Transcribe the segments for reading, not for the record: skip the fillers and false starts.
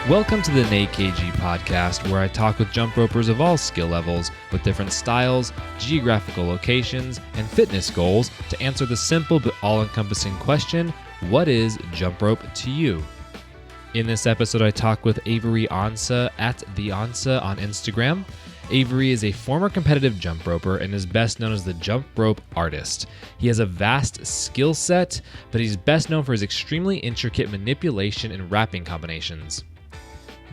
Welcome to the Nate KG podcast, where I talk with jump ropers of all skill levels with different styles, geographical locations, and fitness goals to answer the simple but all-encompassing question, what is jump rope to you? In this episode, I talk with Avery Ansah at the Ansah on Instagram. Avery is a former competitive jump roper and is best known as the jump rope artist. He has a vast skill set, but he's best known for his extremely intricate manipulation and wrapping combinations.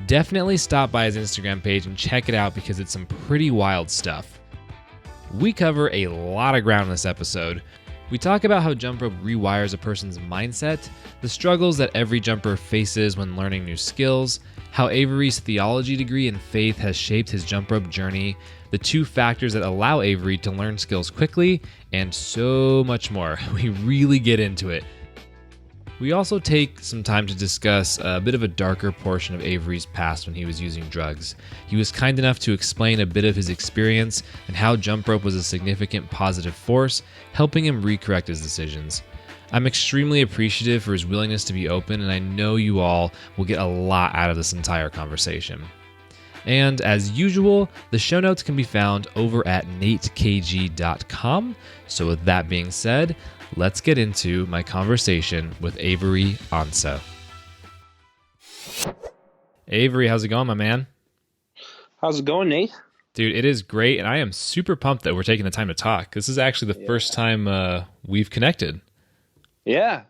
Definitely stop by his Instagram page and check it out because it's some pretty wild stuff. We cover a lot of ground in this episode. We talk about how jump rope rewires a person's mindset, the struggles that every jumper faces when learning new skills, how Avery's theology degree and faith has shaped his jump rope journey, the two factors that allow Avery to learn skills quickly, and so much more. We really get into it. We also take some time to discuss a bit of a darker portion of Avery's past when he was using drugs. He was kind enough to explain a bit of his experience and how jump rope was a significant positive force, helping him recorrect his decisions. I'm extremely appreciative for his willingness to be open, and I know you all will get a lot out of this entire conversation. And as usual, the show notes can be found over at natekg.com. So with that being said, let's get into my conversation with Avery Ansah. Avery, how's it going, my man? How's it going, Nate? Dude, it is great, and I am super pumped that we're taking the time to talk. This is actually the first time we've connected. Yeah,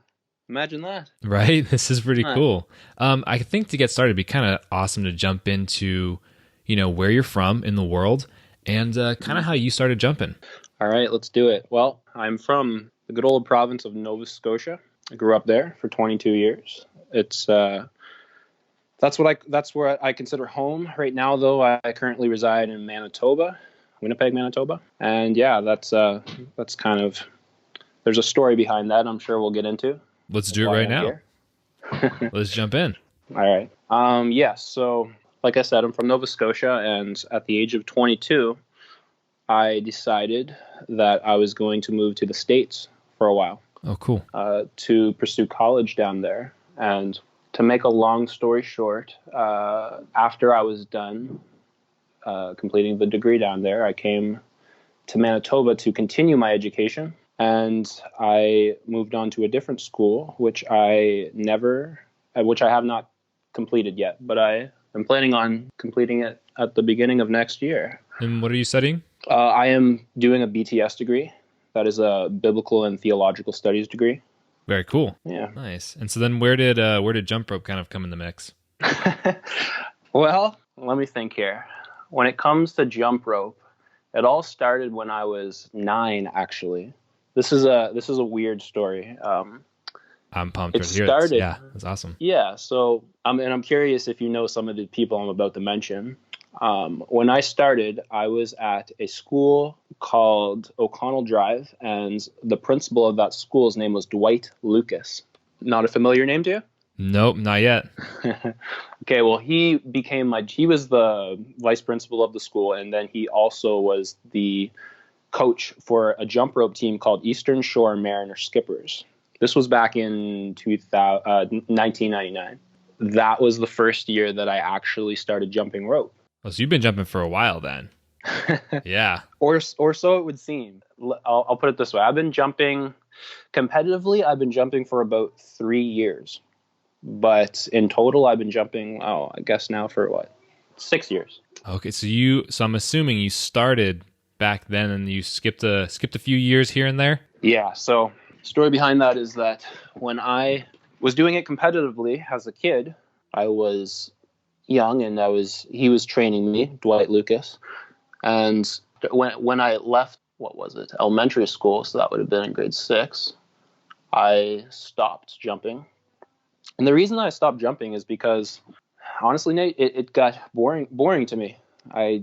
imagine that. Right? This is pretty cool. I think to get started, it'd be kind of awesome to jump into, where you're from in the world and kind of how you started jumping. All right, let's do it. Well, I'm from the good old province of Nova Scotia. I grew up there for 22 years. It's that's where I consider home. Right now, though, I currently reside in Manitoba, Winnipeg, Manitoba, and yeah, that's kind of, there's a story behind that. I'm sure we'll get into. Let's do it right now. Let's jump in. All right. Yes. So, like I said, I'm from Nova Scotia, and at the age of 22, I decided that I was going to move to the States for a while. Oh, cool. To pursue college down there. And to make a long story short, after I was done completing the degree down there, I came to Manitoba to continue my education. And I moved on to a different school, which I have not completed yet, but I am planning on completing it at the beginning of next year. And what are you studying? I am doing a BTS degree. That is a Biblical and Theological Studies degree. Very cool. Yeah. Nice. And so then where did jump rope kind of come in the mix? Well, let me think here. When it comes to jump rope, it all started when I was 9, actually. This is a weird story. I'm pumped to hear this. Yeah, that's awesome. Yeah, so I'm curious if you know some of the people I'm about to mention. When I started, I was at a school called O'Connell Drive, and the principal of that school's name was Dwight Lucas. Not a familiar name to you? Nope, not yet. Okay, well, he was the vice principal of the school, and then he also was the coach for a jump rope team called Eastern Shore Mariner Skippers. This was back in 1999. That was the first year that I actually started jumping rope. Oh, so you've been jumping for a while then. Yeah. Or so it would seem. I'll put it this way. I've been jumping competitively. I've been jumping for about 3 years. But in total, I've been jumping, I guess now for 6 years. Okay, so I'm assuming you started back then and you skipped a few years here and there? Yeah, so story behind that is that when I was doing it competitively as a kid, I was young and he was training me, Dwight Lucas. And when I left, elementary school, so that would have been in grade 6, I stopped jumping. And the reason I stopped jumping is because, honestly, Nate, it got boring to me. I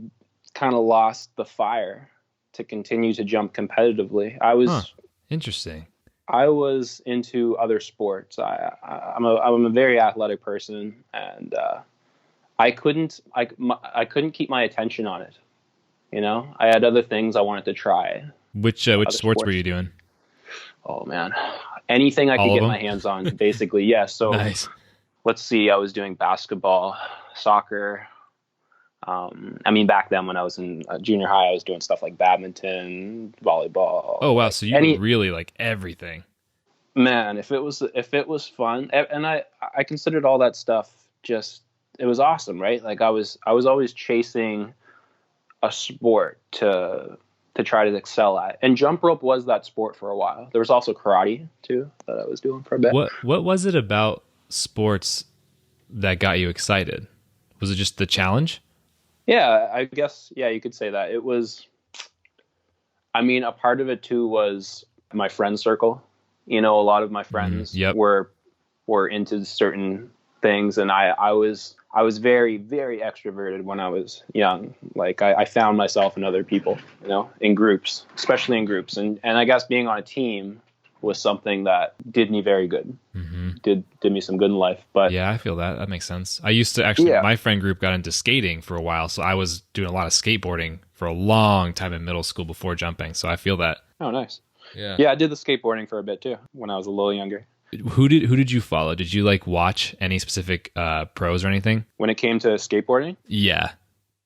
kind of lost the fire to continue to jump competitively. Interesting. I was into other sports. I'm a very athletic person, and I couldn't keep my attention on it. I had other things I wanted to try. Which sports were you doing? Oh man, anything I could get my hands on, basically. Yeah. So nice. let's see, I was doing basketball, soccer. I mean, back then when I was in junior high, I was doing stuff like badminton, volleyball. Oh wow, like so you were really like everything. Man, if it was fun, and I considered all that stuff just, it was awesome, right? Like I was always chasing a sport to try to excel at, and jump rope was that sport for a while. There was also karate too that I was doing for a bit. What was it about sports that got you excited? Was it just the challenge? Yeah, I guess, yeah, you could say that. It was, I mean, a part of it too was my friend circle. You know, a lot of my friends Yep. were into certain things, and I was very, very extroverted when I was young. Like I found myself in other people, you know, in groups, especially in groups. And I guess being on a team was something that did me very good. Did me some good in life. But yeah, I feel that makes sense. I used to actually, my friend group got into skating for a while, so I was doing a lot of skateboarding for a long time in middle school before jumping. So I feel that. Oh, nice. Yeah, I did the skateboarding for a bit too when I was a little younger. Who did you follow? Did you like watch any specific pros or anything? When it came to skateboarding? Yeah.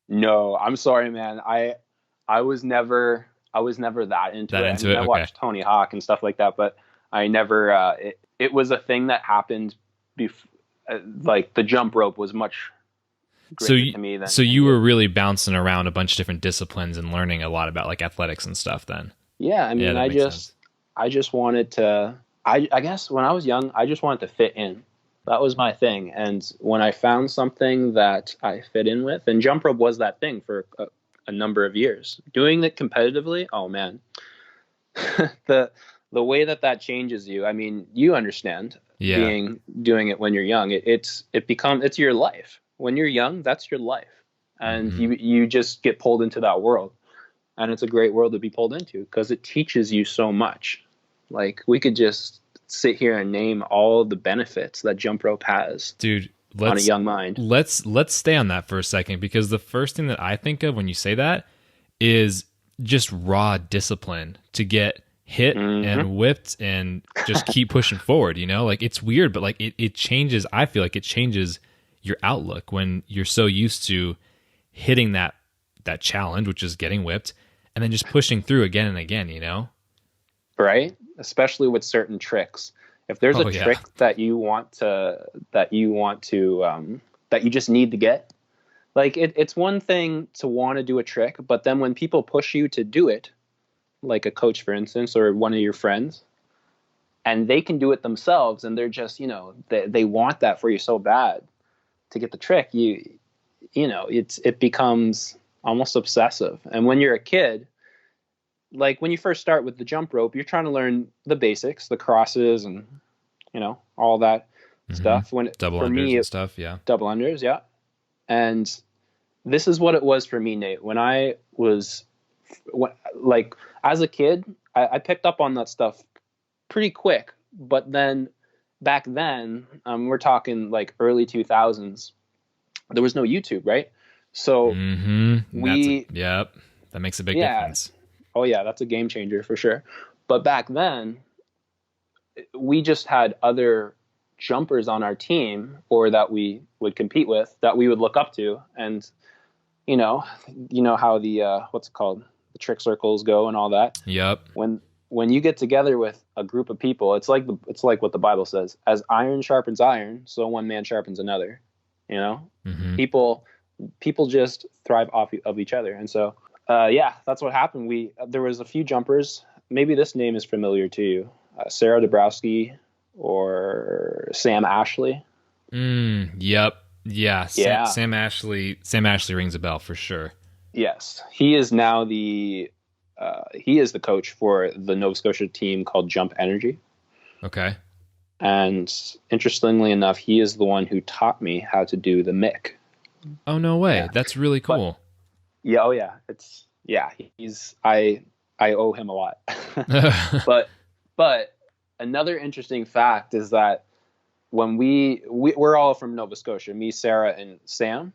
No, I'm sorry, man. I was never that into it. I mean, I watched Tony Hawk and stuff like that, but I never. It was a thing that happened before. Like the jump rope was much greater to me than. So you were really bouncing around a bunch of different disciplines and learning a lot about like athletics and stuff. Then. Yeah, I mean, I just wanted to. I guess when I was young, I just wanted to fit in. That was my thing. And when I found something that I fit in with, and jump rope was that thing for a number of years. Doing it competitively, oh man, the way that changes you. I mean, you understand. Yeah. Doing it when you're young, it's your life. When you're young, that's your life, and you just get pulled into that world, and it's a great world to be pulled into because it teaches you so much. Like we could just sit here and name all the benefits that jump rope has, dude. On a young mind. Let's stay on that for a second, because the first thing that I think of when you say that is just raw discipline to get hit and whipped and just keep pushing forward. You know, like it's weird, but like it changes. I feel like it changes your outlook when you're so used to hitting that challenge, which is getting whipped, and then just pushing through again and again. You know, right? Especially with certain tricks. If there's a trick that you just need to get, like it's one thing to want to do a trick, but then when people push you to do it, like a coach, for instance, or one of your friends, and they can do it themselves, and they're just, you know, they want that for you so bad to get the trick, you know, it becomes almost obsessive. And when you're a kid, like when you first start with the jump rope, you're trying to learn the basics, the crosses, and you know, all that stuff. When double unders and stuff, yeah. Double unders, yeah. And this is what it was for me, Nate. When I was like as a kid, I picked up on that stuff pretty quick. But then back then, we're talking like early 2000s, there was no YouTube, right? So yep, that makes a big difference. Oh yeah, that's a game changer for sure. But back then, we just had other jumpers on our team, or that we would compete with, that we would look up to. And you know how the what's it called, the trick circles go and all that. Yep. When you get together with a group of people, it's like what the Bible says: as iron sharpens iron, so one man sharpens another. You know, people just thrive off of each other, and so. Yeah, that's what happened. There was a few jumpers. Maybe this name is familiar to you. Sarah Dabrowski or Sam Ashley. Yep. Yeah. Sam Ashley rings a bell for sure. Yes. He is now the coach for the Nova Scotia team called Jump Energy. Okay. And interestingly enough, he is the one who taught me how to do the mick. Oh, no way. Yeah. That's really cool. Yeah, oh yeah. I owe him a lot. But another interesting fact is that when we're all from Nova Scotia, me, Sarah, and Sam.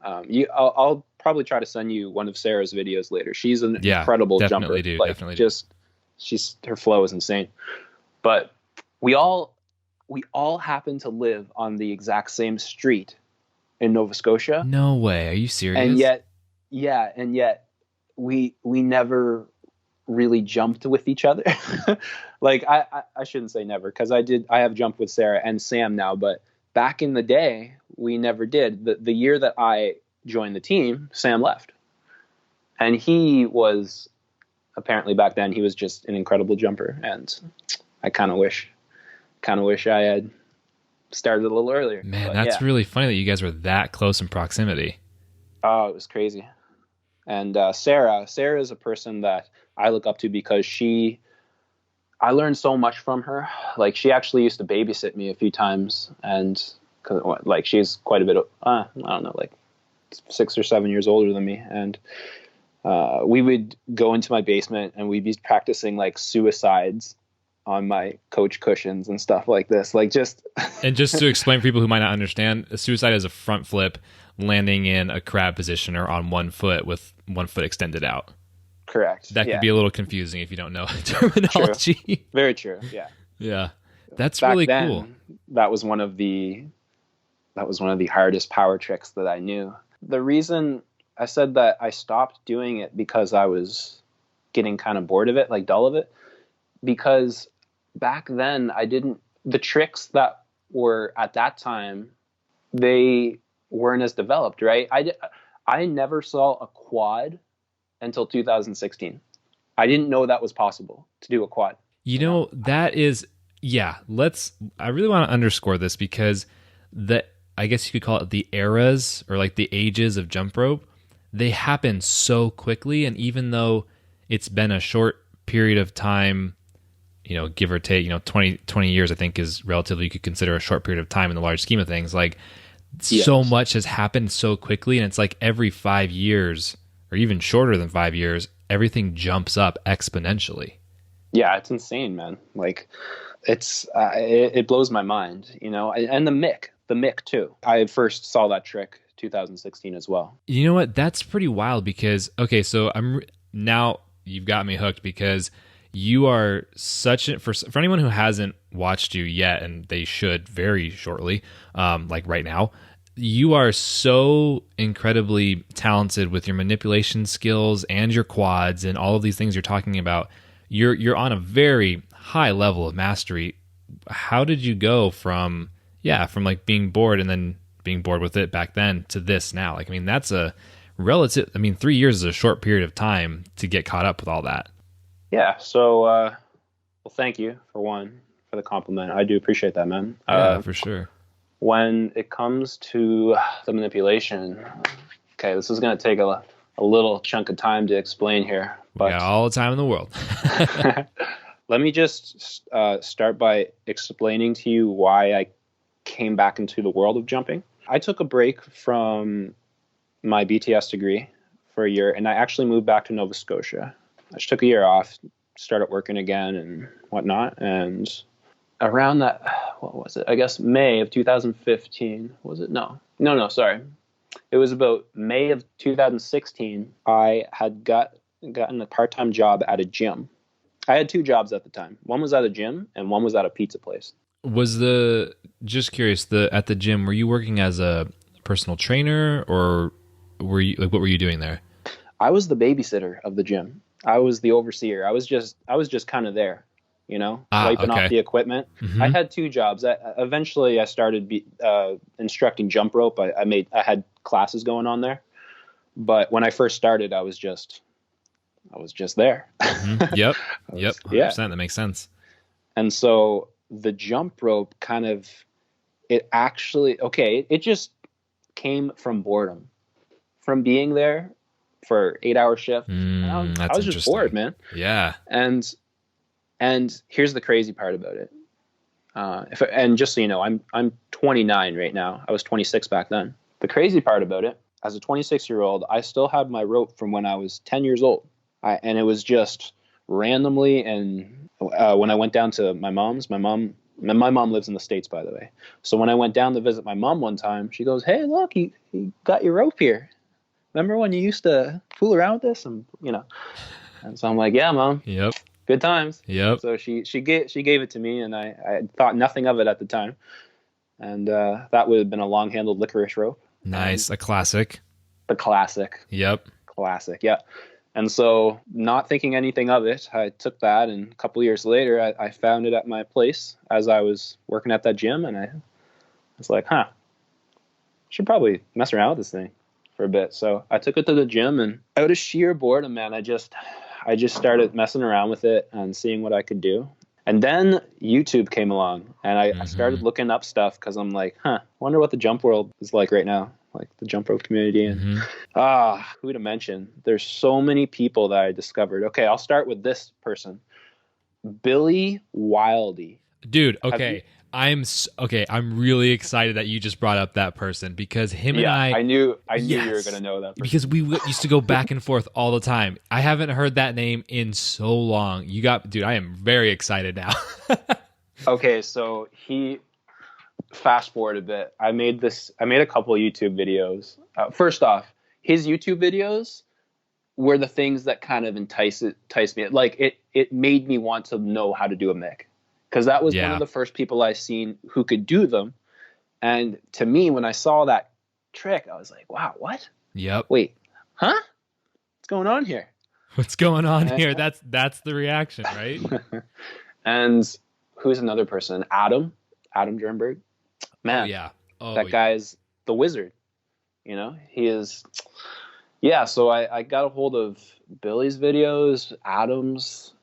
I'll probably try to send you one of Sarah's videos later. She's an incredible jumper. Definitely do. Her flow is insane. But we all we all happen to live on the exact same street in Nova Scotia. No way. Are you serious? And yet, we never really jumped with each other. Like I shouldn't say never, because I have jumped with Sarah and Sam now, but back in the day we never did. The year that I joined the team, Sam left. And he was apparently back then he was just an incredible jumper, and I kind of wish I had started a little earlier. Man, but that's really funny that you guys were that close in proximity. Oh, it was crazy. And Sarah is a person that I look up to because I learned so much from her. Like, she actually used to babysit me a few times, and like, she's quite a bit, I don't know, like 6 or 7 years older than me. And we would go into my basement and we'd be practicing like suicides on my coach cushions and stuff like this. Like, just and just to explain for people who might not understand, a suicide is a front flip landing in a crab position or on one foot with one foot extended out. Correct. That could be a little confusing if you don't know terminology. True. Very true. Yeah. Yeah. That's Back really then, cool. That was one of the hardest power tricks that I knew. The reason I said that I stopped doing it because I was getting kind of bored of it, like dull of it, because back then the tricks that were at that time, they weren't as developed, right? I never saw a quad until 2016. I didn't know that was possible to do a quad. You know, that is, yeah, I really want to underscore this because I guess you could call it the eras or like the ages of jump rope, they happen so quickly. And even though it's been a short period of time, give or take, 20 years, I think is relatively, you could consider a short period of time in the large scheme of things. Like, so much has happened so quickly. And it's like every 5 years or even shorter than 5 years, everything jumps up exponentially. Yeah, it's insane, man. Like, it blows my mind, and the Mick too. I first saw that trick 2016 as well. You know what? That's pretty wild because, okay, so now you've got me hooked because you are for anyone who hasn't watched you yet, and they should very shortly, like right now, you are so incredibly talented with your manipulation skills and your quads and all of these things you're talking about. You're on a very high level of mastery. How did you go from like being bored and then being bored with it back then to this now? Like, I mean, that's a relative, 3 years is a short period of time to get caught up with all that. Yeah. So, well, thank you for the compliment. I do appreciate that, man. Yeah, for sure. When it comes to the manipulation, okay, this is going to take a little chunk of time to explain here. But we got all the time in the world. Let me just start by explaining to you why I came back into the world of jumping. I took a break from my BTS degree for a year, and I actually moved back to Nova Scotia. I just took a year off, started working again and whatnot, and around that, what was it? I guess May of 2015. Was it? No, sorry. It was about May of 2016. I had gotten a part-time job at a gym. I had 2 jobs at the time. One was at a gym and one was at a pizza place. Just curious, at the gym, were you working as a personal trainer, or were you, like, what were you doing there? I was the babysitter of the gym. I was the overseer. I was just kind of there, wiping off the equipment. Mm-hmm. I had 2 jobs. Eventually I started instructing jump rope. I had classes going on there, but when I first started, I was just there. Mm-hmm. Yep. 100%. That makes sense. And so the jump rope it just came from boredom, from being there for 8-hour shift. I was just bored, man. Yeah. And here's the crazy part about it. And just so you know, I'm 29 right now. I was 26 back then. The crazy part about it, as a 26-year-old, I still had my rope from when I was 10 years old. And it was just randomly. And when I went down to my mom's, my mom lives in the States, by the way. So when I went down to visit my mom one time, she goes, "Hey, look, you got your rope here. Remember when you used to fool around with this?" And so I'm like, "Yeah, Mom." Yep. Good times. Yep. So she gave it to me, and I thought nothing of it at the time. And that would have been a long-handled licorice rope. Nice. A classic. The classic. Yep. Classic, yeah. And so, not thinking anything of it, I took that, and a couple years later, I found it at my place as I was working at that gym, and I was like, should probably mess around with this thing for a bit. So I took it to the gym, and out of sheer boredom, man, I just started messing around with it and seeing what I could do. And then YouTube came along, and I started looking up stuff because I'm like, wonder what the jump world is like right now, like the jump rope community. And who to mention? There's so many people that I discovered. Okay, I'll start with this person, Billy Wildy. Dude, okay. I'm really excited that you just brought up that person, because him and I knew you were going to know that person. Because we used to go back and forth all the time. I haven't heard that name in so long. Dude, I am very excited now. Okay, so fast forward a bit. I made a couple of YouTube videos. First off, his YouTube videos were the things that kind of enticed me. Like it made me want to know how to do a mic. Because that was one of the first people I seen who could do them. And to me, when I saw that trick, I was like, wow, what? Yep. Wait, what's going on here? What's going on here? That's the reaction, right? And who's another person? Adam Jernberg. Man, that guy's the wizard. You know, he is. Yeah, so I got a hold of Billy's videos, Adam's,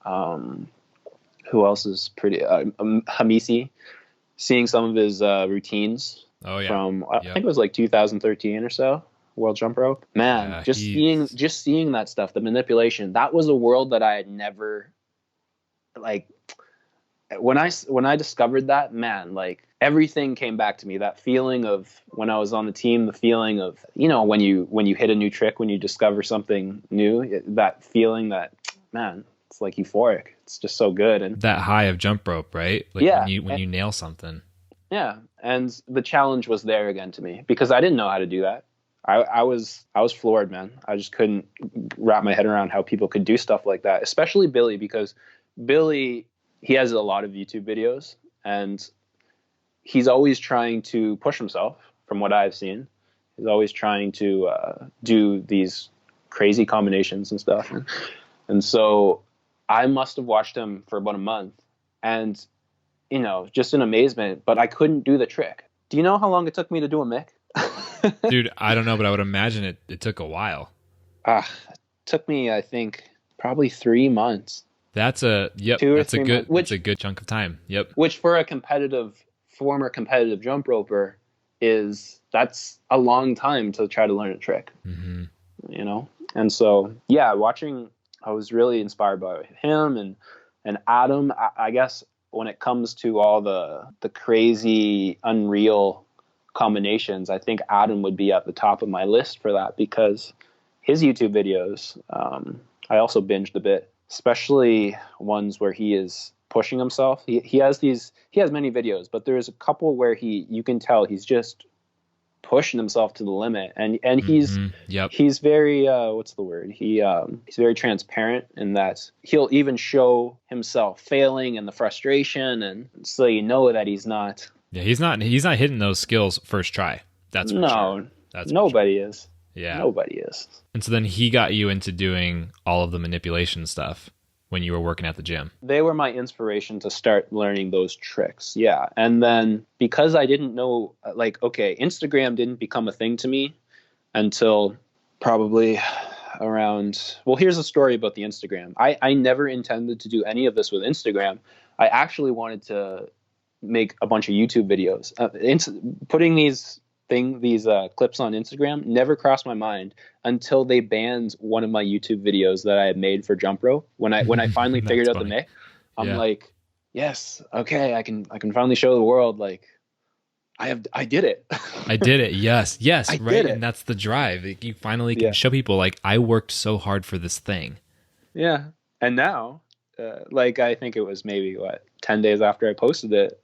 who else is pretty? Hamisi, seeing some of his routines from I think it was like 2013 or so, World Jump Rope. Man, just seeing that stuff, the manipulation, that was a world that I had never like. When I discovered that, man, like everything came back to me. That feeling of when I was on the team, the feeling of, you know, when you hit a new trick, when you discover something new, that feeling that, man, it's like euphoric. It's just so good. And that high of jump rope, right? Like when you nail something. Yeah. And the challenge was there again to me because I didn't know how to do that. I was floored, man. I just couldn't wrap my head around how people could do stuff like that, especially Billy, because Billy, he has a lot of YouTube videos and he's always trying to push himself from what I've seen. He's always trying to do these crazy combinations and stuff. And so I must have watched him for about a month and, you know, just in amazement, but I couldn't do the trick. Do you know how long it took me to do a mic? Dude, I don't know, but I would imagine it took a while. It took me, I think, probably 3 months. That's a good chunk of time. Yep. Which for a former competitive jump roper that's a long time to try to learn a trick. Mm-hmm. You know? And so, yeah, I was really inspired by him and Adam. I guess when it comes to all the crazy, unreal combinations, I think Adam would be at the top of my list for that because his YouTube videos, I also binged a bit, especially ones where he is pushing himself. He has many videos, but there's a couple where you can tell he's just pushing himself to the limit, and he's very what's the word? He's very transparent in that he'll even show himself failing and the frustration, and so you know that he's not. Yeah, he's not hitting those skills first try. That's for sure. Nobody is. Yeah, nobody is. And so then he got you into doing all of the manipulation stuff when you were working at the gym. They were my inspiration to start learning those tricks. Yeah. And then because I didn't know, Instagram didn't become a thing to me until probably around, here's a story about the Instagram. I never intended to do any of this with Instagram. I actually wanted to make a bunch of YouTube videos. Putting these clips on Instagram never crossed my mind until they banned one of my YouTube videos that I had made for jump rope. When I finally figured out the mic, I'm like, yes, okay, I can finally show the world like I did it. I did it. Yes, I right. Did it. And that's the drive. You finally can show people like I worked so hard for this thing. Yeah, and now, I think it was maybe 10 days after I posted it,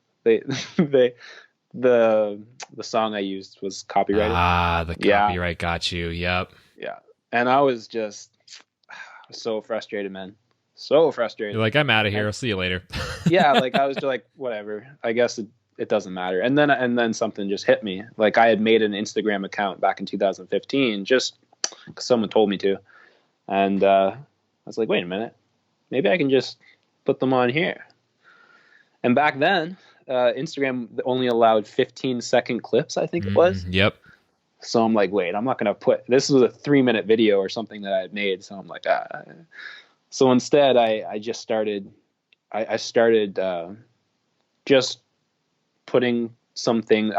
the song I used was copyrighted. The copyright got you. Yep. Yeah. And I was so frustrated, man. So frustrating. You're like, I'm out of here. I'll see you later. Yeah, like I was just like, whatever. I guess it doesn't matter. And then something just hit me. Like I had made an Instagram account back in 2015, just because someone told me to, and I was like, wait a minute, maybe I can just put them on here. And back then, Instagram only allowed 15-second clips, I think it was. Yep. So I'm like, wait, I'm not going to put, this was a 3-minute video or something that I had made. So I'm like, So instead I just started, I started just putting something.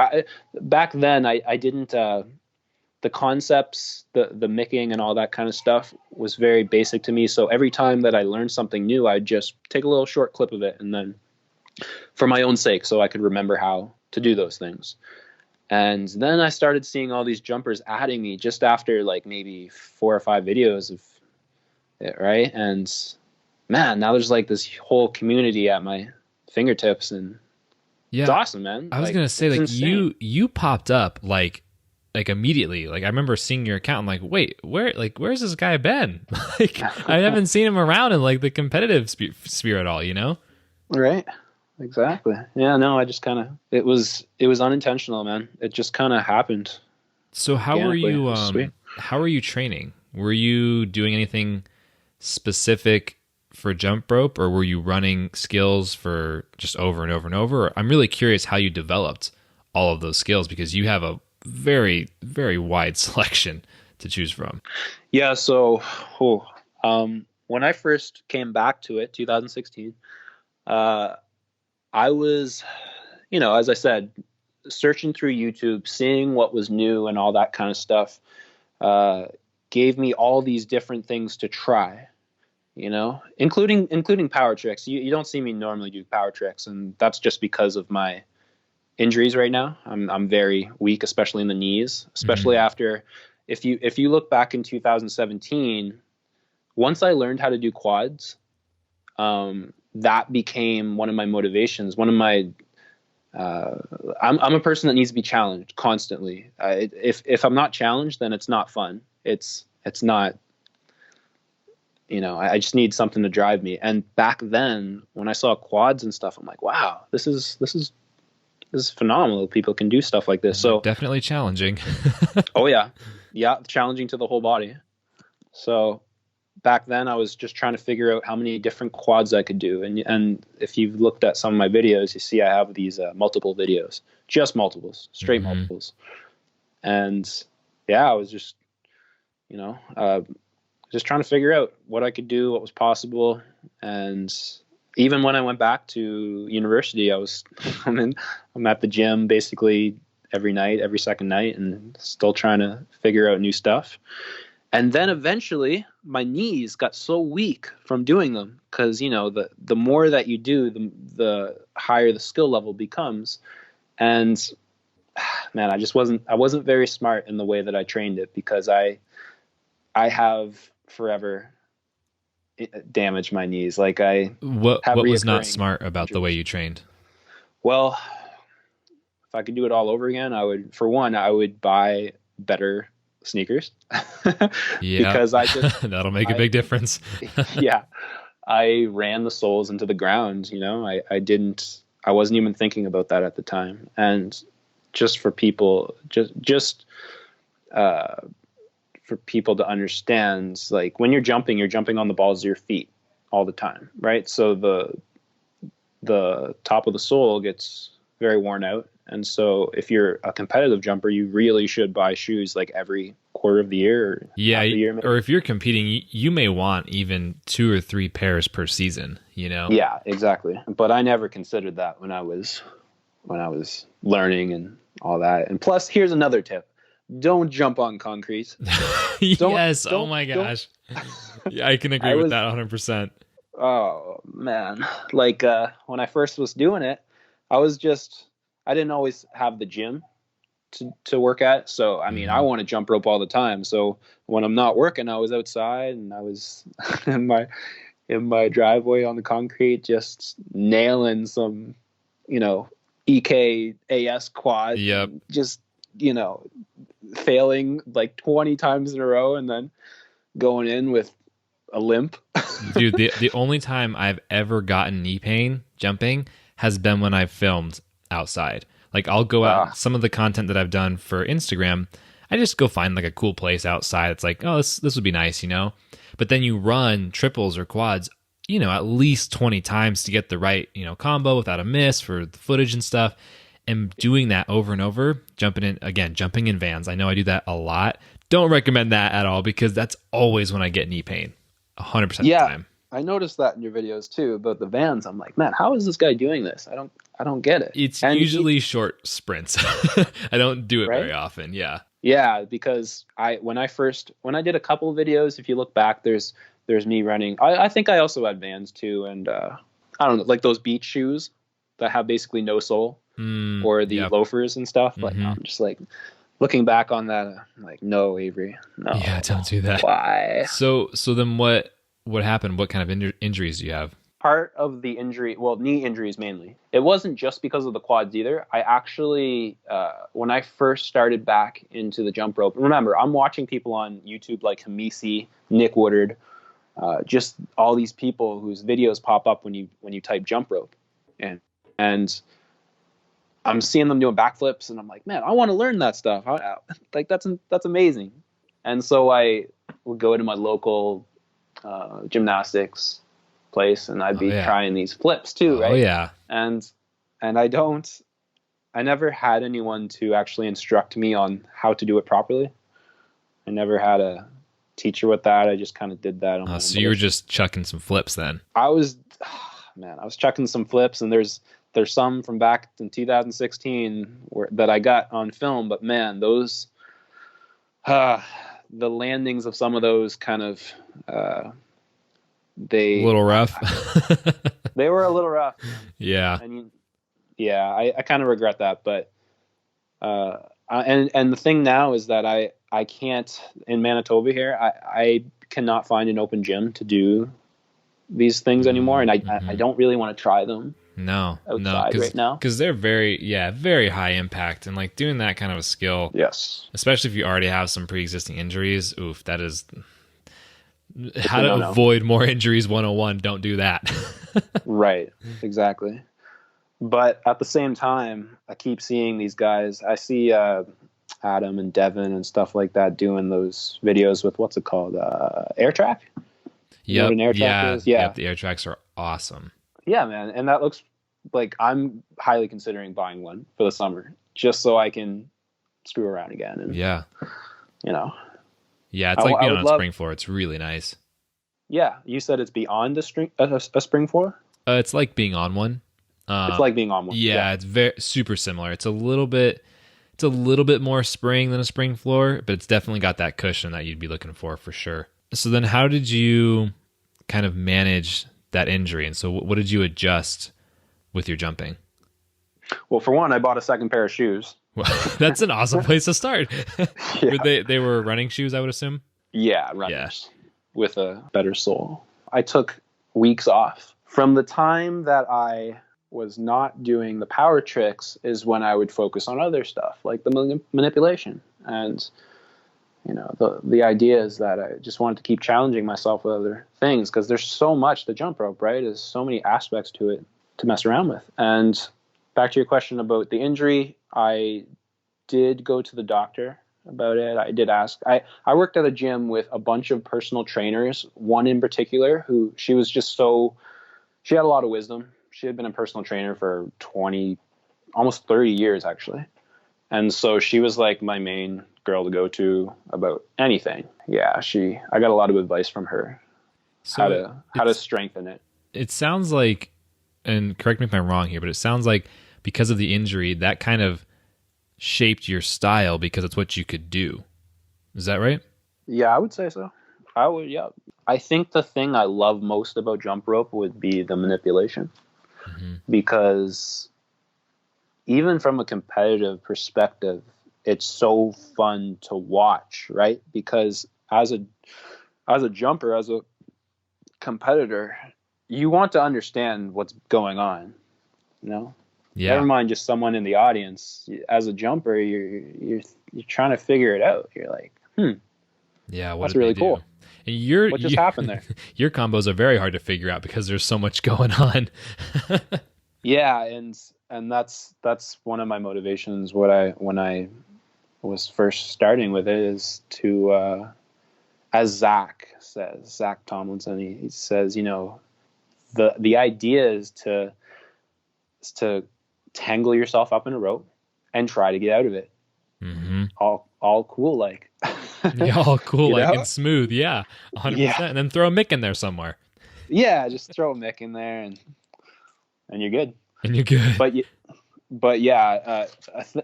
Back then I didn't, the concepts, the micking and all that kind of stuff was very basic to me. So every time that I learned something new, I'd just take a little short clip of it, and then for my own sake, so I could remember how to do those things. And then I started seeing all these jumpers adding me just after like maybe 4 or 5 videos of it, right? And man, now there's like this whole community at my fingertips, and it's awesome, man. I was gonna say, like, you popped up like immediately. Like I remember seeing your account. I'm like, wait, where's this guy been? Like I haven't seen him around in like the competitive sphere at all, you know? Right. Exactly. Yeah, no, I just kind of, it was unintentional, man. It just kind of happened. So how were you training? Were you doing anything specific for jump rope, or were you running skills for just over and over and over? I'm really curious how you developed all of those skills, because you have a very, very wide selection to choose from. Yeah. So, when I first came back to it, 2016, I was, as I said, searching through YouTube, seeing what was new and all that kind of stuff, gave me all these different things to try, including power tricks. You don't see me normally do power tricks, and that's just because of my injuries right now. I'm very weak, especially in the knees, especially after, if you look back in 2017, once I learned how to do quads, that became one of my motivations. One of my, I'm a person that needs to be challenged constantly. If I'm not challenged, then it's not fun. It's not, I just need something to drive me. And back then when I saw quads and stuff, I'm like, wow, this is phenomenal. People can do stuff like this. So definitely challenging. Oh yeah. Yeah. Challenging to the whole body. So back then I was just trying to figure out how many different quads I could do. And if you've looked at some of my videos, you see I have these multiple videos, just multiples, straight multiples. And yeah, I was just, just trying to figure out what I could do, what was possible. And even when I went back to university, I'm at the gym basically every night, every second night, and still trying to figure out new stuff. And then eventually my knees got so weak from doing them, because, the more that you do, the higher the skill level becomes. And man, I wasn't very smart in the way that I trained it, because I have forever damaged my knees. Like what was not smart about injuries. The way you trained? Well, if I could do it all over again, I would buy better sneakers. Yeah, because that'll make a big difference. Yeah, I ran the soles into the ground. I wasn't even thinking about that at the time. And just for people, for people to understand, like when you're jumping on the balls of your feet all the time, right? So the top of the sole gets very worn out. And so if you're a competitive jumper, you really should buy shoes like every quarter of the year. Or yeah. half the year, or if you're competing, you may want even 2 or 3 pairs per season, Yeah, exactly. But I never considered that when I was learning and all that. And plus, here's another tip. Don't jump on concrete. Yes. Oh my gosh. Yeah, I can agree with that 100%. Oh man. Like, when I first was doing it, I didn't always have the gym to work at. So, I want to jump rope all the time. So when I'm not working, I was outside and I was in my driveway on the concrete, just nailing some, EKAS quad. Yep. Just, failing like 20 times in a row, and then going in with a limp. Dude, the only time I've ever gotten knee pain jumping has been when I've filmed outside. Like I'll go out, some of the content that I've done for Instagram, I just go find like a cool place outside. It's like, oh, this would be nice, you know? But then you run triples or quads, you know, at least 20 times to get the right, you know, combo without a miss for the footage and stuff. And doing that over and over, jumping in vans. I know I do that a lot. Don't recommend that at all because that's always when I get knee pain. 100% of the time. I noticed that in your videos too about the vans. I'm like, man, how is this guy doing this? I don't get it. It's usually short sprints. I don't do it very often. Yeah. Yeah, because when I did a couple of videos, if you look back, there's me running. I think I also had vans too, and I don't know, like those beach shoes that have basically no sole, or the loafers and stuff. Like I'm just like looking back on that, I'm like, no, Avery, no. Yeah, don't do that. Why? So then what happened? What kind of injuries do you have? Part of the injury, well, knee injuries mainly. It wasn't just because of the quads either. I actually, when I first started back into the jump rope, remember, I'm watching people on YouTube like Hamisi, Nick Woodard, just all these people whose videos pop up when you type jump rope, and I'm seeing them doing backflips, and I'm like, man, I want to learn that stuff. Like that's amazing. And so I would go to my local gymnastics place, and I'd be trying these flips too, right? Oh yeah. And I never had anyone to actually instruct me on how to do it properly. I never had a teacher with that. I just kind of did that on my own. So you were just chucking some flips then? I was chucking some flips, and there's some from back in 2016 that I got on film, but man, those the landings of some of those kind of a little rough. They were a little rough. Yeah. And I kind of regret that, but and the thing now is that I can't, in Manitoba here, I cannot find an open gym to do these things anymore, and I don't really want to try them. No, right now, because they're very high impact, and like doing that kind of a skill. Yes. Especially if you already have some pre-existing injuries. Oof, that is how to avoid more injuries 101. Don't do that. Right. Exactly. But at the same time, I keep seeing these guys. I see Adam and Devin and stuff like that doing those videos with what's it called? Air track? You know what an air track is? Yeah. The air tracks are awesome. Yeah, man. And that looks like I'm highly considering buying one for the summer just so I can screw around again. And, yeah. You know. Yeah, it's like being on a spring floor. It's really nice. Yeah. You said it's beyond a spring floor? It's like being on one. It's like being on one. Yeah, it's very super similar. It's a little bit more spring than a spring floor, but it's definitely got that cushion that you'd be looking for sure. So then how did you kind of manage that injury? And so what did you adjust with your jumping? Well, for one, I bought a second pair of shoes. Well, that's an awesome place to start. Yeah. They were running shoes, I would assume? Yeah, runners with a better sole. I took weeks off. From the time that I was not doing the power tricks is when I would focus on other stuff, like the manipulation. And, you know, the idea is that I just wanted to keep challenging myself with other things because there's so much to jump rope, right? There's so many aspects to it to mess around with. And back to your question about the injury, I did go to the doctor about it. I did ask. I worked at a gym with a bunch of personal trainers, one in particular who she had a lot of wisdom. She had been a personal trainer for 20, almost 30 years actually. And so she was like my main girl to go to about anything. Yeah, I got a lot of advice from her. So how to strengthen it. It sounds like, and correct me if I'm wrong here, but it sounds like because of the injury, that kind of shaped your style because it's what you could do. Is that right? Yeah, I would say so. Yeah. I think the thing I love most about jump rope would be the manipulation. Because even from a competitive perspective, it's so fun to watch, right? Because as a jumper, as a competitor, you want to understand what's going on, you know? Yeah. Never mind just someone in the audience. As a jumper, you're trying to figure it out. You're like, yeah, that's really cool. What just happened there? Your combos are very hard to figure out because there's so much going on. Yeah, and that's one of my motivations. When I was first starting with it is to, as Zach Tomlinson, he says, you know, the idea is to tangle yourself up in a rope and try to get out of it. Mm-hmm. All cool, like. Yeah, all cool, You like, know? and smooth. Yeah, 100%. Yeah. And then throw a mick in there somewhere. Yeah, just throw a mick in there and you're good. And you're good. But yeah,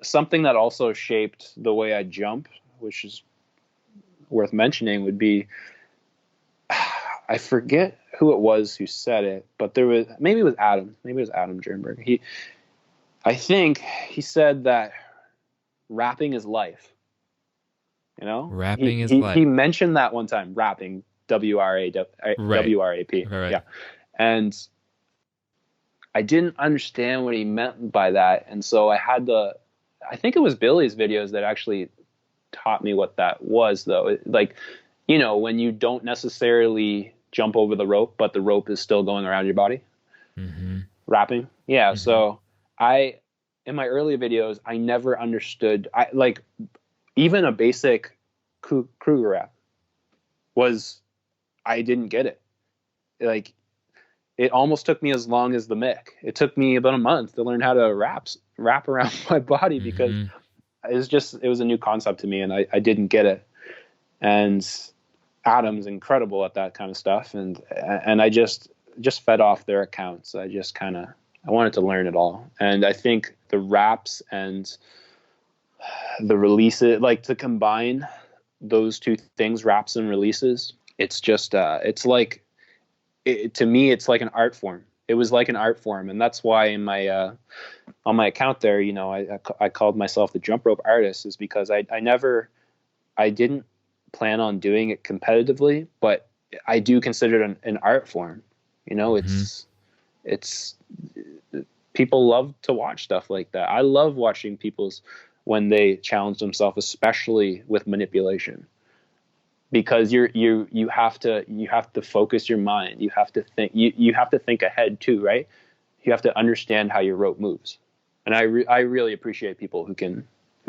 something that also shaped the way I jump, which is worth mentioning, would be, I forget who it was who said it, but maybe it was Adam Jernberg. I think he said that rapping is life. You know, Rapping is life. He mentioned that one time. Rapping, WRAP. Right. Yeah, and I didn't understand what he meant by that, and so I think it was Billy's videos that actually taught me what that was, though. Like, you know, when you don't necessarily jump over the rope, but the rope is still going around your body. Mm-hmm. Rapping. Yeah. Mm-hmm. So in my early videos, I never understood. Even a basic Kruger rap I didn't get it. Like, it almost took me as long as the Mick. It took me about a month to learn how to wrap around my body because it was a new concept to me and I didn't get it. And Adam's incredible at that kind of stuff. And I just fed off their accounts. I wanted to learn it all. And I think the raps and the releases, like, to combine those two things, raps and releases, it's just it's like, to me it's like an art form. It was like an art form, and that's why in my on my account there, you know, I called myself the jump rope artist, is because I didn't plan on doing it competitively, but I do consider it an art form. You know, it's people love to watch stuff like that. I love watching when they challenge themselves, especially with manipulation, because you have to focus your mind. You have to think. You have to think ahead too, right? You have to understand how your rope moves, and I really appreciate people who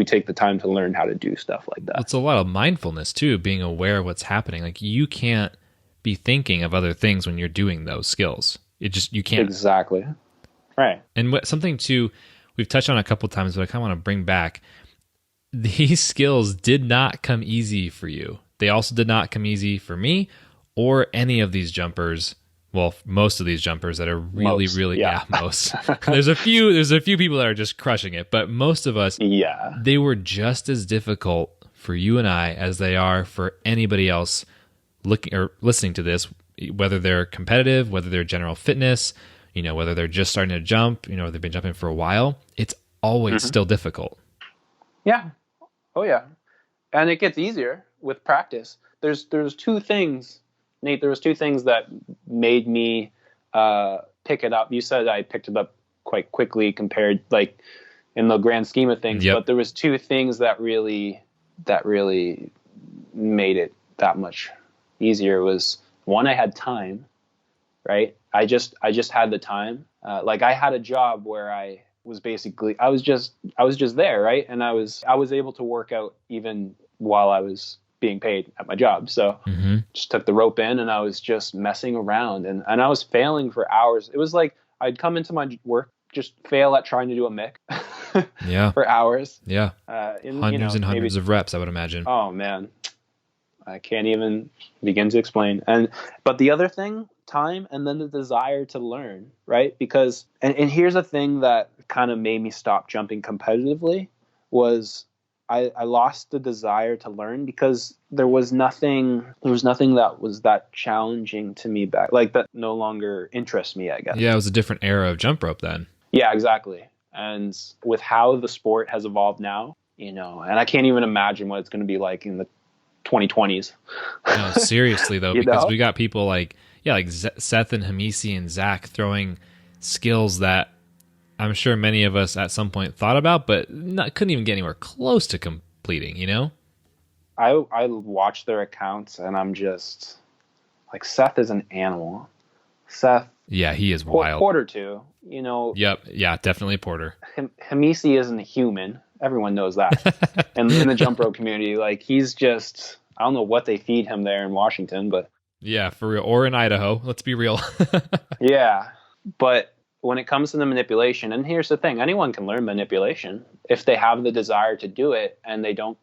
take the time to learn how to do stuff like that. It's a lot of mindfulness too, being aware of what's happening. Like, you can't be thinking of other things when you're doing those skills. You can't. Exactly. Right. And something too, we've touched on a couple times, but I kind of want to bring back. These skills did not come easy for you. They also did not come easy for me or any of these jumpers. Well, most of these jumpers that are really, most. There's a few people that are just crushing it, but most of us, they were just as difficult for you and I as they are for anybody else looking or listening to this, whether they're competitive, whether they're general fitness, you know, whether they're just starting to jump, you know, they've been jumping for a while. It's always still difficult. Yeah. Oh yeah. And it gets easier with practice. There's two things, Nate. There was two things that made me pick it up. You said I picked it up quite quickly compared, like, in the grand scheme of things. Yep. But there was two things that really made it that much easier. Was one, I had time, right? I just had the time. Like, I had a job where I was just there, right? And I was able to work out even while I was being paid at my job. So just took the rope in and I was just messing around and I was failing for hours. It was like I'd come into my work, just fail at trying to do a mic for hours. Yeah. Hundreds and hundreds of reps, I would imagine. Oh man, I can't even begin to explain. But the other thing, time, and then the desire to learn, right? Because, and here's a thing that kind of made me stop jumping competitively, was I lost the desire to learn because there was nothing that was that challenging to me back, like, that no longer interests me, I guess. Yeah, it was a different era of jump rope then. Yeah, exactly. And with how the sport has evolved now, you know, and I can't even imagine what it's going to be like in the 2020s. No, seriously though, because we got people like Seth and Hamisi and Zach throwing skills that I'm sure many of us at some point thought about, but couldn't even get anywhere close to completing, you know? I watch their accounts and I'm just like Seth is an animal. Seth, Yeah, he is wild. Porter too. You know. Yep. Yeah, definitely Porter. Hamisi isn't a human. Everyone knows that. And in the jump rope community, like he's just, I don't know what they feed him there in Washington, but Yeah, for real. Or in Idaho. Let's be real. yeah. But when it comes to the manipulation, and here's the thing, anyone can learn manipulation if they have the desire to do it and they don't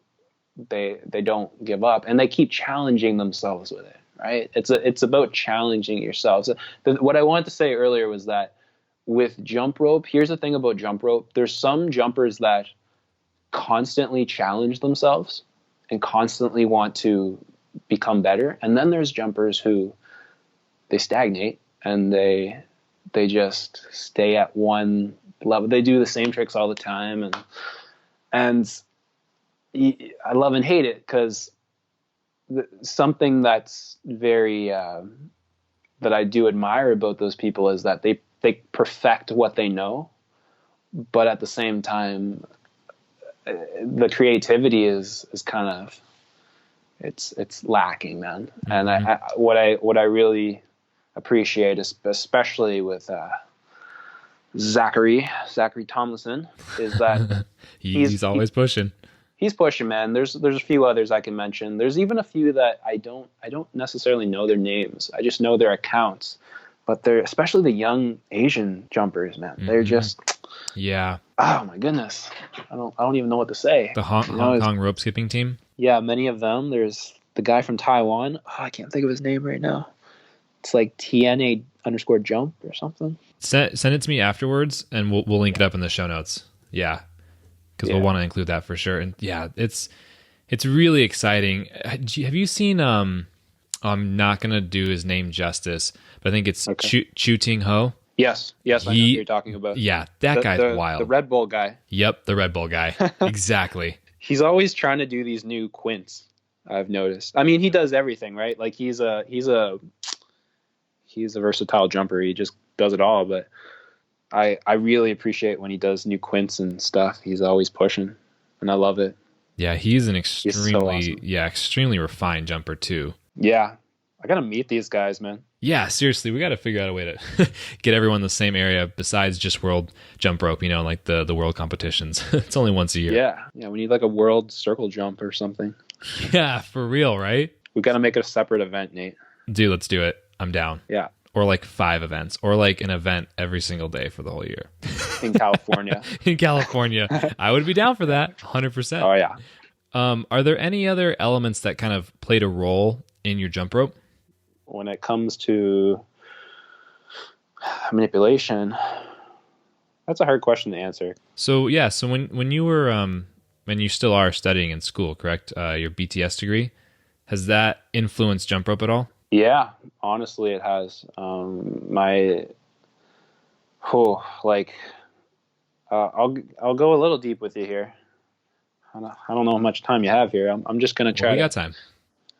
give up and they keep challenging themselves with it, right? It's about challenging yourselves. What I wanted to say earlier was that with jump rope, here's the thing about jump rope. There's some jumpers that constantly challenge themselves and constantly want to become better. And then there's jumpers who they stagnate and they just stay at one level. They do the same tricks all the time. And I love and hate it because something that's very, that I do admire about those people is that they perfect what they know, but at the same time, the creativity is kind of, it's lacking, man. Mm-hmm. And what I really appreciate, especially with Zachary Tomlinson, is that he's always pushing. He's pushing, man. There's a few others I can mention. There's even a few that I don't necessarily know their names. I just know their accounts. But they're, especially the young Asian jumpers, man. Mm-hmm. They're just, yeah. Oh my goodness, I don't even know what to say. The Hong Kong rope skipping team. Yeah, many of them. There's the guy from Taiwan. Oh, I can't think of his name right now. It's like TNA_jump or something. Send it to me afterwards, and we'll link it up in the show notes. Yeah, because we'll want to include that for sure. And yeah, it's really exciting. Have you seen? I'm not gonna do his name justice, but I think it's Chu Ting Ho. Yes, I know who you're talking about. Yeah, that guy's wild. The Red Bull guy. Yep, the Red Bull guy. Exactly. He's always trying to do these new quints, I've noticed. I mean, he does everything, right? Like he's a versatile jumper. He just does it all. But I really appreciate when he does new quints and stuff. He's always pushing, and I love it. Yeah, he's an extremely refined jumper too. Yeah, I gotta meet these guys, man. Yeah, seriously, we got to figure out a way to get everyone in the same area besides just world jump rope, like the world competitions. It's only once a year. Yeah, we need like a world circle jump or something. Yeah, for real, right? We got to make it a separate event, Nate. Dude, let's do it. I'm down. Yeah. Or like 5 events, or like an event every single day for the whole year. In California. In California. I would be down for that, 100%. Oh, yeah. Are there any other elements that kind of played a role in your jump rope? When it comes to manipulation, that's a hard question to answer. So when you were and you still are studying in school, correct? Your BTS degree, has that influenced jump rope at all? Yeah, honestly, it has. I'll go a little deep with you here. I don't know how much time you have here. I'm just gonna try. We got time.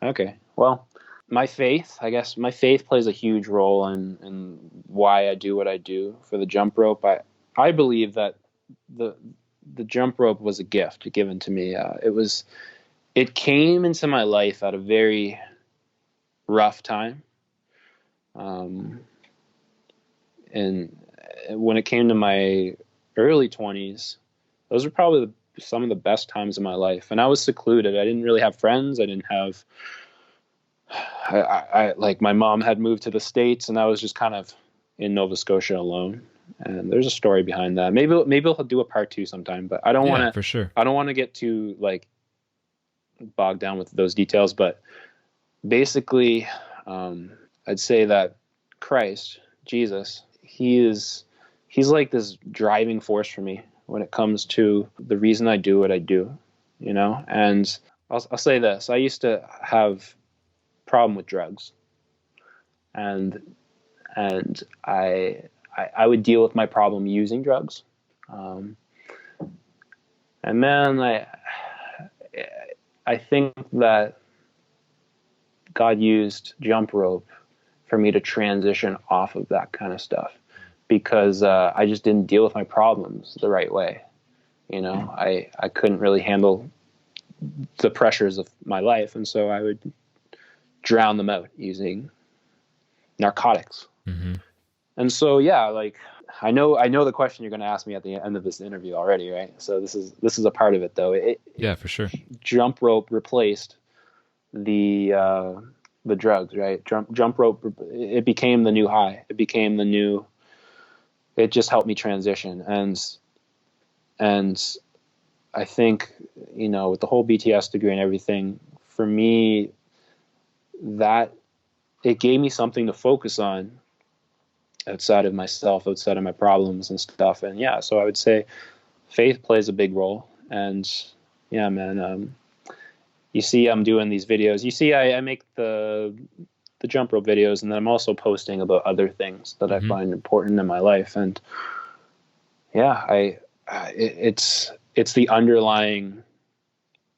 Okay. Well, my faith plays a huge role in why I do what I do for the jump rope. I believe that the jump rope was a gift given to me. It came into my life at a very rough time. And when it came to my early 20s, those were probably some of the best times of my life. And I was secluded. I didn't really have friends. I didn't have, I like my mom had moved to the States and I was just kind of in Nova Scotia alone. And there's a story behind that. Maybe we'll do a part 2 sometime, but I don't want to, for sure. I don't want to get too like bogged down with those details, but basically, I'd say that Christ, Jesus, he's like this driving force for me when it comes to the reason I do what I do, and I'll say this. I used to have a problem with drugs and I would deal with my problem using drugs. And man, I think that God used jump rope for me to transition off of that kind of stuff because I just didn't deal with my problems the right way. I couldn't really handle the pressures of my life. And so I would drown them out using narcotics. Mm-hmm. And so, yeah, like I know the question you're going to ask me at the end of this interview already, right? So this is a part of it, though. Yeah, for sure. Jump rope replaced the drugs, right? Jump rope, it became the new high. It just helped me transition. And I think, with the whole BTS degree and everything, for me, that it gave me something to focus on outside of myself, outside of my problems and stuff. And yeah, so I would say faith plays a big role. And yeah, man, you see, I'm doing these videos. You see, I make the jump rope videos, and then I'm also posting about other things that I find important in my life. And yeah, it's the underlying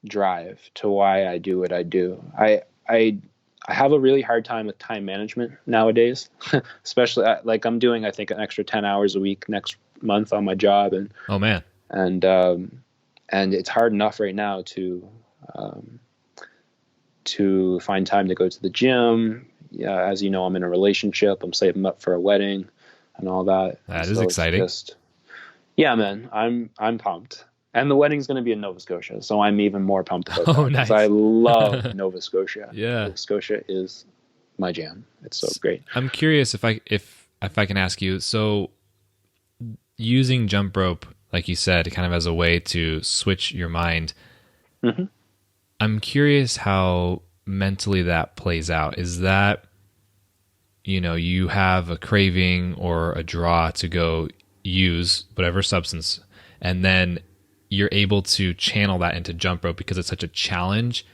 drive to why I do what I do. I have a really hard time with time management nowadays, especially like I'm doing, I think, an extra 10 hours a week next month on my job. And, oh man. And it's hard enough right now to find time to go to the gym. Yeah. As you know, I'm in a relationship, I'm saving up for a wedding and all that. That is exciting. Yeah, man, I'm pumped. And the wedding's going to be in Nova Scotia, so I'm even more pumped about that. Nice. I love Nova Scotia. Yeah. Nova Scotia is my jam. It's so great. I'm curious if I can ask you, so using jump rope, like you said, kind of as a way to switch your mind, I'm curious how mentally that plays out. Is that, you have a craving or a draw to go use whatever substance, and then you're able to channel that into jump rope because it's such a challenge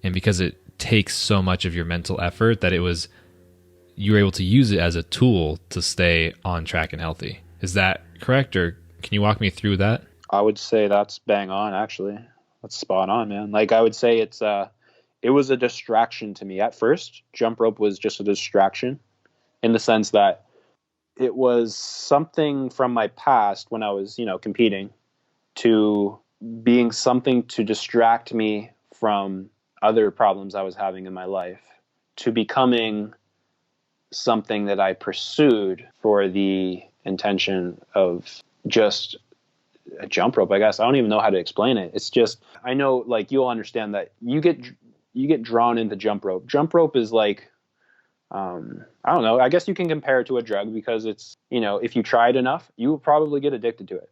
and because it takes so much of your mental effort that you were able to use it as a tool to stay on track and healthy. Is that correct? Or can you walk me through that? I would say that's bang on, actually. That's spot on, man. Like, I would say it was a distraction to me. At first, jump rope was just a distraction in the sense that it was something from my past when I was, competing, to being something to distract me from other problems I was having in my life, to becoming something that I pursued for the intention of just a jump rope, I guess. I don't even know how to explain it. It's just, I know, like, you'll understand that you get drawn into jump rope. Jump rope is like, I don't know, I guess you can compare it to a drug because it's, if you try it enough, you will probably get addicted to it.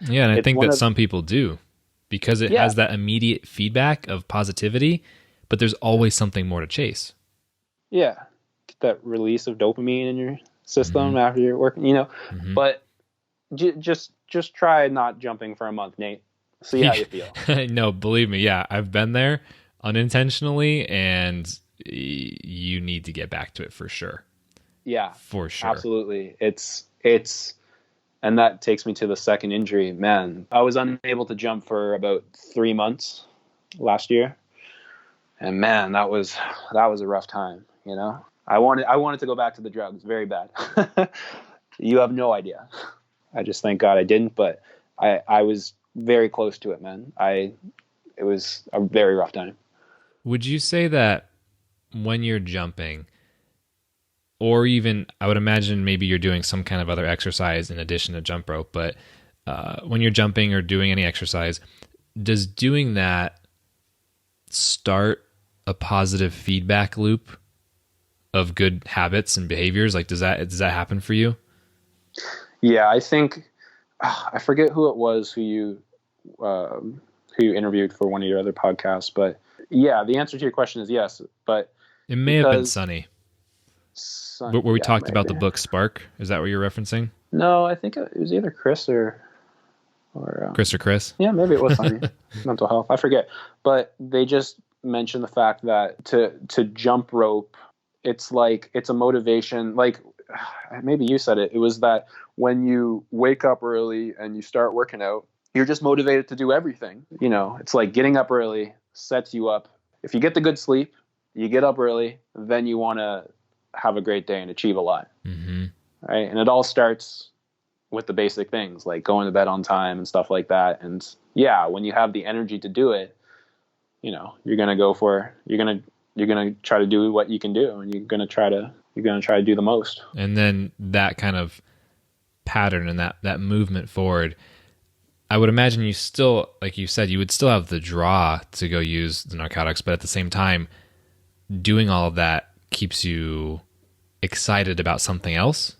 Yeah, and I think that some people do because it has that immediate feedback of positivity, but there's always something more to chase. Yeah. Get that release of dopamine in your system after you're working, but just try not jumping for a month, Nate. See how you feel. No, believe me. Yeah, I've been there unintentionally, and you need to get back to it for sure. Yeah, for sure. Absolutely. It's, and that takes me to the second injury, man. I was unable to jump for about 3 months last year. And man, that was a rough time. I wanted to go back to the drugs very bad. You have no idea. I just thank God I didn't, but I was very close to it, man. It was a very rough time. Would you say that when you're jumping, or even, I would imagine maybe you're doing some kind of other exercise in addition to jump rope, but when you're jumping or doing any exercise, does doing that start a positive feedback loop of good habits and behaviors? Like, does that happen for you? Yeah, I think, I forget who it was who you interviewed for one of your other podcasts, but yeah, the answer to your question is yes. But it may have been Sunny. Where we talked about the book Spark. Is that what you're referencing? No, I think it was either Chris or Chris. Yeah, maybe it was Sunny. Mental health. I forget. But they just mentioned the fact that to jump rope, it's a motivation. Like, maybe you said it. It was that when you wake up early and you start working out, you're just motivated to do everything. It's like getting up early sets you up. If you get the good sleep, you get up early, then you want to have a great day and achieve a lot. Right? And it all starts with the basic things like going to bed on time and stuff like that. And yeah, when you have the energy to do it, you're going to try to do what you can do, and you're going to try to you're going to try to do the most. And then that kind of pattern and that movement forward, I would imagine you still, like you said, you would still have the draw to go use the narcotics, but at the same time, doing all of that keeps you excited about something else.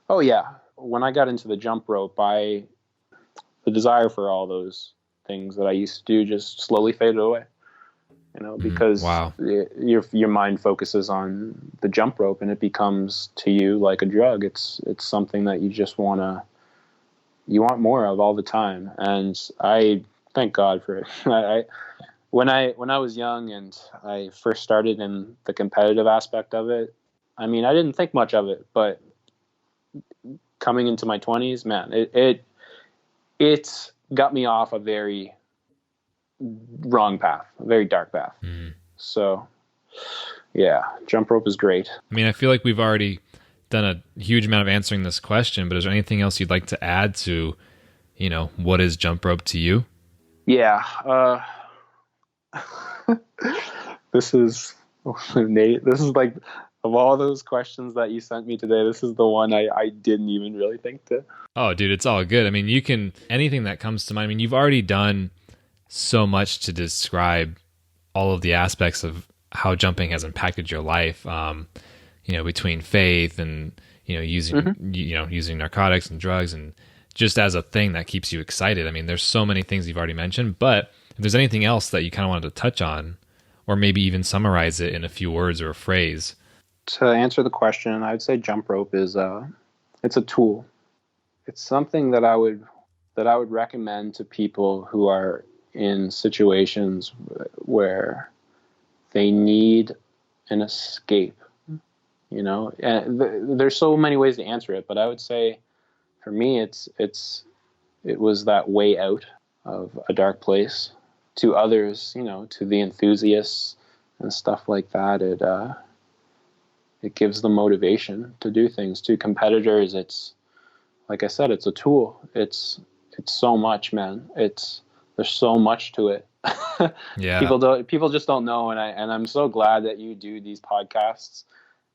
Oh yeah. When I got into the jump rope, the desire for all those things that I used to do just slowly faded away. Because Wow. your mind focuses on the jump rope, and it becomes to you like a drug. It's something that you want more of all the time. And I thank God for it. When I was young and I first started in the competitive aspect of it, I mean, I didn't think much of it, but coming into my 20s, man, it got me off a very wrong path, a very dark path. So yeah, jump rope is great. I mean, I feel like we've already done a huge amount of answering this question, but is there anything else you'd like to add to, what is jump rope to you? Yeah. This is Nate. This is like, of all those questions that you sent me today, this is the one I didn't even really think to. Oh, dude, it's all good. I mean, anything that comes to mind. I mean, you've already done so much to describe all of the aspects of how jumping has impacted your life. Between faith and, using narcotics and drugs, and just as a thing that keeps you excited. I mean, there's so many things you've already mentioned, but if there's anything else that you kind of wanted to touch on, or maybe even summarize it in a few words or a phrase. To answer the question, I'd say jump rope is it's a tool. It's something that I would recommend to people who are in situations where they need an escape. And there's so many ways to answer it, but I would say for me, it was that way out of a dark place. To others, to the enthusiasts and stuff like that, it gives them motivation to do things. To competitors, it's, like I said, it's a tool. It's so much, man. There's so much to it. Yeah. People just don't know. And I'm so glad that you do these podcasts,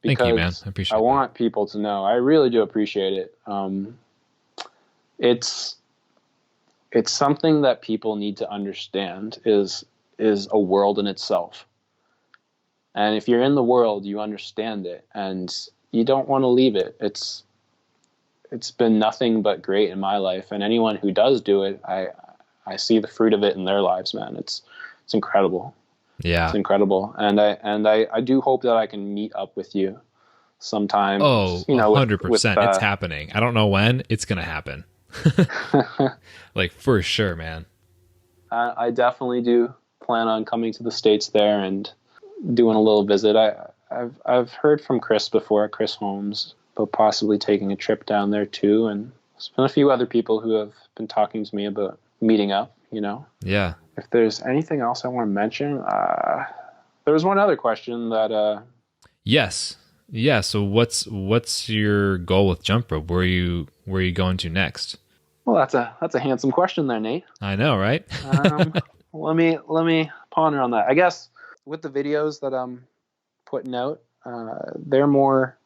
because thank you, man. I appreciate it. I want people to know. I really do appreciate it. It's something that people need to understand is a world in itself. And if you're in the world, you understand it and you don't want to leave it. It's been nothing but great in my life. And anyone who does do it, I see the fruit of it in their lives, man. It's incredible. Yeah. It's incredible. And I do hope that I can meet up with you sometime. Oh, 100%. It's happening. I don't know when it's going to happen. Like, for sure, man. I definitely do plan on coming to the States there and doing a little visit. I've heard from Chris before, Chris Holmes, about possibly taking a trip down there too. And there's been a few other people who have been talking to me about meeting up, Yeah. If there's anything else I want to mention, there was one other question that... Yes. Yeah. So what's your goal with jump rope? Where are you going to next? Well, that's a handsome question there, Nate. I know, right? Let me ponder on that. I guess with the videos that I'm putting out, they're more...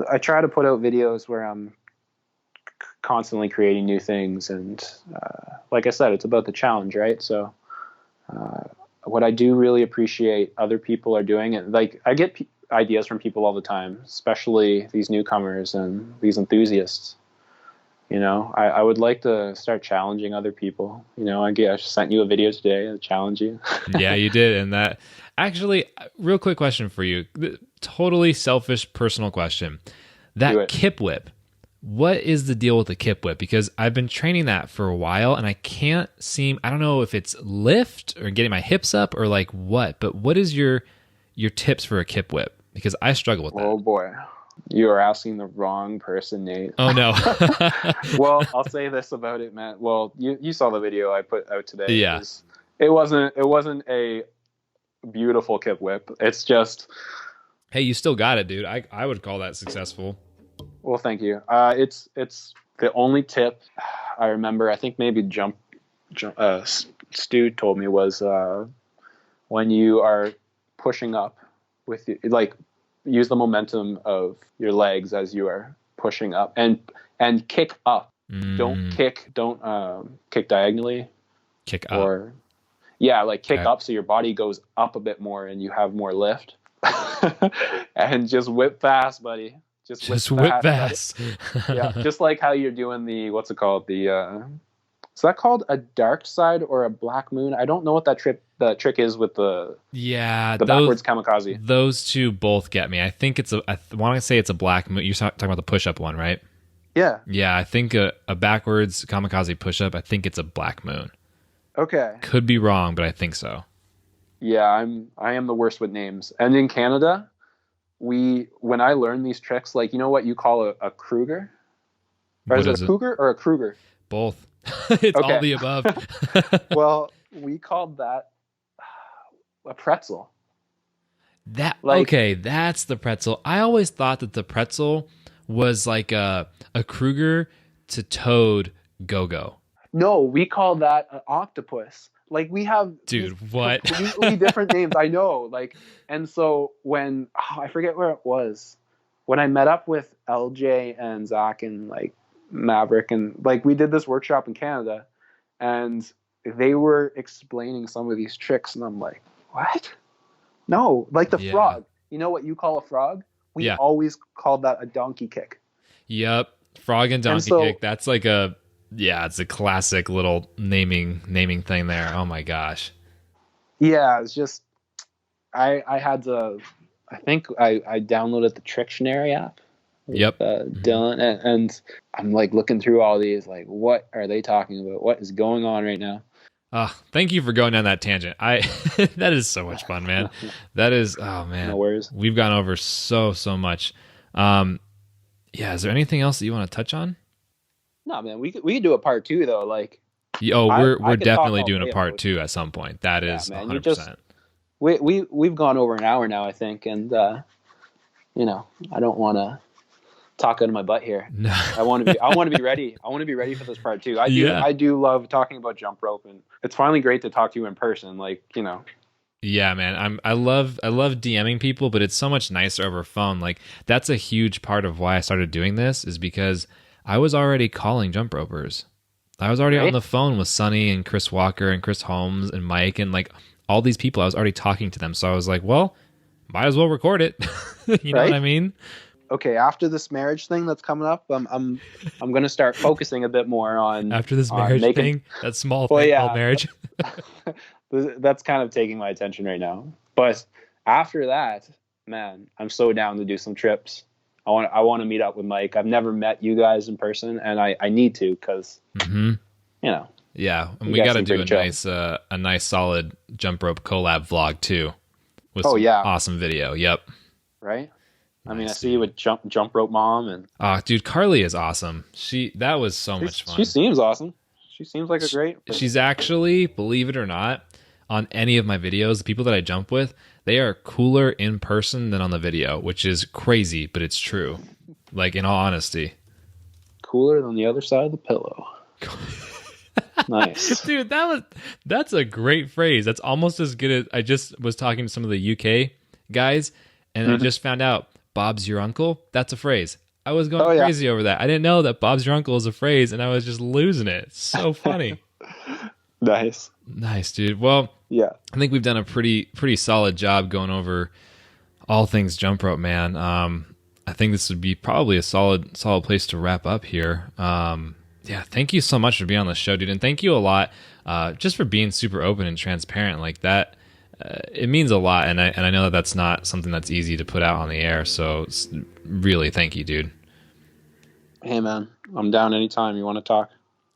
I try to put out videos where I'm constantly creating new things, and like I said, it's about the challenge, right? So what I do really appreciate other people are doing, and like I get ideas from people all the time, especially these newcomers and these enthusiasts. I would like to start challenging other people. I sent you a video today to challenge you. Yeah, you did. And that actually, real quick question for you. Totally selfish, personal question. That kip whip, what is the deal with the kip whip? Because I've been training that for a while and I don't know if it's lift or getting my hips up or like what, but what is your tips for a kip whip? Because I struggle with that. Oh boy. You are asking the wrong person, Nate. Oh no. Well, I'll say this about it, man. Well, you saw the video I put out today. Yeah. It wasn't a beautiful kip whip. It's just... Hey, you still got it, dude. I would call that successful. Well, thank you. It's the only tip I remember. I think maybe Stu told me was when you are pushing up with like use the momentum of your legs as you are pushing up, and kick up. Don't kick diagonally. Kick up. Or like kick up so your body goes up a bit more and you have more lift. And just whip fast, buddy. Just whip fast. Yeah, just like how you're doing the, what's it called? The is that called a dark side or a black moon? I don't know what that trick is with the backwards kamikaze. Those two both get me. I think I want to say it's a black moon. You're talking about the push-up one, right? Yeah. Yeah, I think a backwards kamikaze push-up, I think it's a black moon. Okay. Could be wrong, but I think so. Yeah, I am the worst with names. And in Canada, when I learned these tricks, like, you know what you call a Kruger? Or is it a Cougar or a Kruger? Both. It's all the above. Well, we called that a pretzel. Okay, that's the pretzel. I always thought that the pretzel was like a Kruger to Toad go-go. No, we call that an octopus. Like, we have what? completely different names. I know. Like, and so when I forget where it was, when I met up with LJ and Zach and like Maverick, and like we did this workshop in Canada, and they were explaining some of these tricks, and I'm like, what? No, like the frog. You know what you call a frog? We always called that a donkey kick. Yep, frog and donkey kick. That's like it's a classic little naming thing there. Oh my gosh. Yeah, it's just I had to. I think I downloaded the Trictionary app. Yep. Dylan, and I'm like looking through all these, like, what are they talking about? What is going on right now? Thank you for going down that tangent. That is so much fun, man. That is, oh man. No worries. We've gone over so much. Is there anything else that you want to touch on? No, man. We could do a part 2 though. Like, we're definitely doing a part 2 at some point. That is 100%. We've gone over an hour now, I think, and I don't want to talk out of my butt here. No. I want to be ready. I want to be ready for this part 2. I do love talking about jump rope, and it's finally great to talk to you in person. Like, Yeah, man. I love DMing people, but it's so much nicer over phone. Like, that's a huge part of why I started doing this, is because I was already calling jump ropers. I was already on the phone with Sonny and Chris Walker and Chris Holmes and Mike and like all these people. I was already talking to them, so I was like, well, might as well record it. You know what I mean? Okay, after this marriage thing that's coming up, I'm going to start focusing a bit more on after this marriage thing, that small thing called marriage. That's kind of taking my attention right now. But after that, man, I'm so down to do some trips. I want to meet up with Mike. I've never met you guys in person, and I need to, because yeah, and we got to do a nice solid jump rope collab vlog too, with some awesome video. Yep. Right. I mean, I see you with jump rope mom, and dude, Carly is awesome. That was so much fun. She seems awesome. She seems like a great person. She's actually, believe it or not, on any of my videos, the people that I jump with, they are cooler in person than on the video, which is crazy, but it's true. Like, in all honesty. Cooler than the other side of the pillow. Nice. Dude, that's a great phrase. That's almost as good as, I just was talking to some of the UK guys, and I just found out, Bob's your uncle? That's a phrase. I was going crazy over that. I didn't know that Bob's your uncle is a phrase, and I was just losing it. It's so funny. Nice, dude. Well, yeah, I think we've done a pretty solid job going over all things jump rope, man. I think this would be probably a solid place to wrap up here. Thank you so much for being on the show, dude, and thank you a lot just for being super open and transparent like that. It means a lot, and I know that that's not something that's easy to put out on the air. So really, thank you, dude. Hey, man, I'm down anytime you want to talk.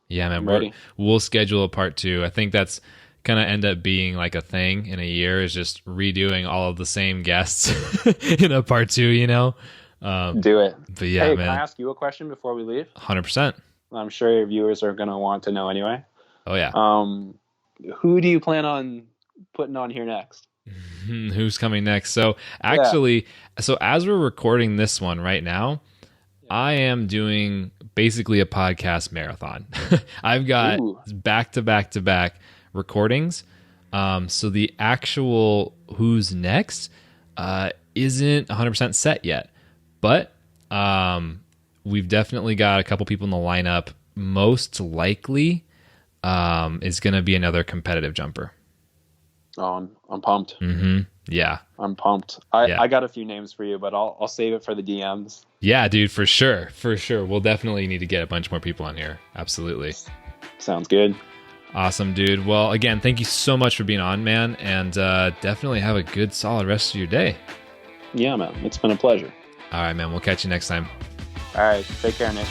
Yeah, man, we'll schedule a part 2. I think that's kind of end up being like a thing in a year, is just redoing all of the same guests in a part 2, Do it. But yeah, hey, man. Can I ask you a question before we leave? 100%. I'm sure your viewers are going to want to know anyway. Oh, yeah. Who do you plan on putting on here next? Who's coming next? So actually, so as we're recording this one right now, I am doing basically a podcast marathon. I've got back to back recordings. So the actual who's next, isn't 100% set yet, but we've definitely got a couple people in the lineup. Most likely is going to be another competitive jumper. Oh, I'm pumped. Yeah. I'm pumped. I got a few names for you, but I'll save it for the DMs. Yeah, dude, for sure. For sure. We'll definitely need to get a bunch more people on here. Absolutely. Sounds good. Awesome, dude. Well, again, thank you so much for being on, man. And definitely have a good, solid rest of your day. Yeah, man. It's been a pleasure. All right, man. We'll catch you next time. All right. Take care, Nick.